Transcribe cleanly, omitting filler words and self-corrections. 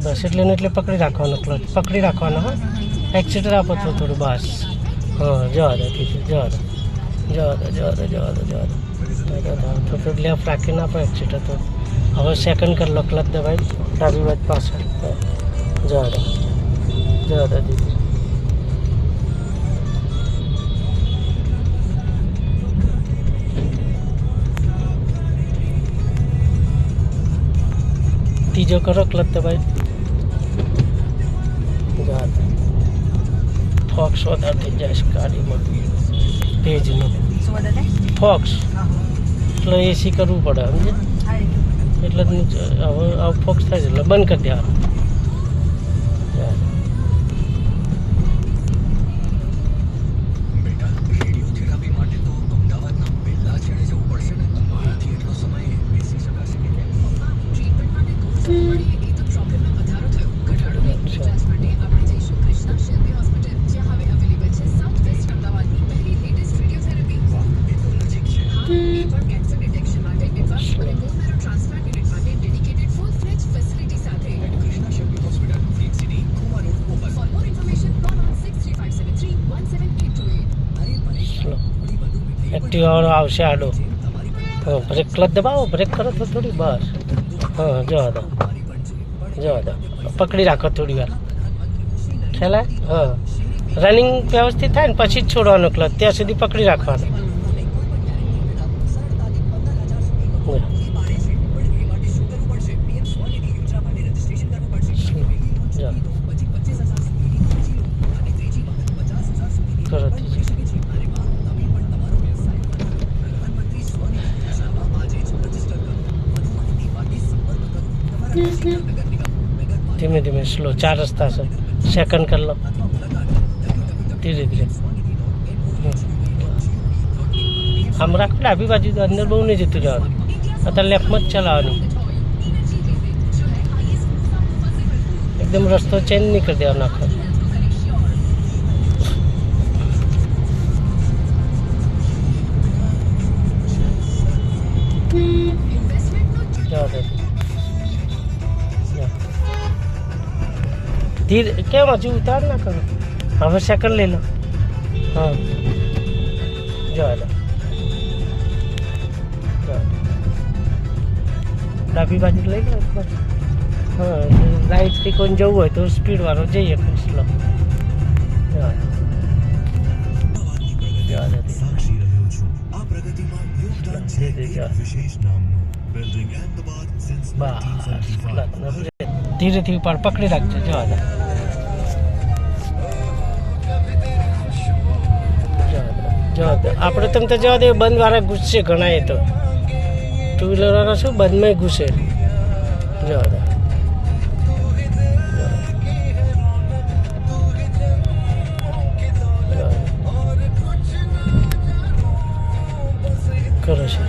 બસ એટલે પકડી રાખવાનો ક્લચ, પકડી રાખવાનો. હા, એક્સિટર આપો થોડું બસ. હા, જવા દો દીદી, જવા દો, થોડું લેફ્ટ રાખીને આપો એક્સિટર. તો હવે સેકન્ડ કરી લો, ક્લચ દબાઈ ડાબી બાજુ પાછળ. જવા દો દીદી. ત્રીજો કરો, ક્લચ દબાઈ. ફોક્સ વધારે થઈ જાય છે ગાડીમાં, ભેજનું ફોક્સ એટલે એસી કરવું પડે સમજે, એટલે જ હવે ફોક્સ થાય છે એટલે બંધ કરી દેવાનું. એક્ટિવા આવશે આડો. હા, બ્રેક ક્લચ દબાવો, બ્રેક કરો તો થોડી બસ. હા, જવા દો, પકડી રાખો થોડી વાર. ખ્યાલ આવે? હા, રનિંગ વ્યવસ્થિત થાય ને પછી જ છોડવાનો ક્લચ, ત્યાં સુધી પકડી રાખવાનો. કરો ધીમે ધીમે સ્લો. 4 રસ્તા છે, સેકન્ડ કરી લો ધીરે ધીરે. આમ રાખો, ડાબી બાજુ અંદર બહુ નહીં જતું જવાનું, અત્યારે લેફ્ટમાં જ ચલાવવાનું. એકદમ રસ્તો ચેન્જ નહીં કરી દેવાનો આખો. ધીરે કેમ હજુ ઉતાર ના કરો. હવે સેકન્ડ લઈ લો. હા, જવા દો. ડાબી બાજુ લઈ લો. હા, રાઈટથી કોઈ જવું હોય તો સ્પીડ વાળો જઈએ સ્લો. જવા દો. ધીરેથી ઉપર પકડી રાખજો. જવા દો. આપણે તમે તો જવા દે, બંધ વાળા ઘૂસશે ઘણા. એ તો ટુ વ્હીલર વાળા શું બંધમાં ઘૂસે. જવા દો. કરો છે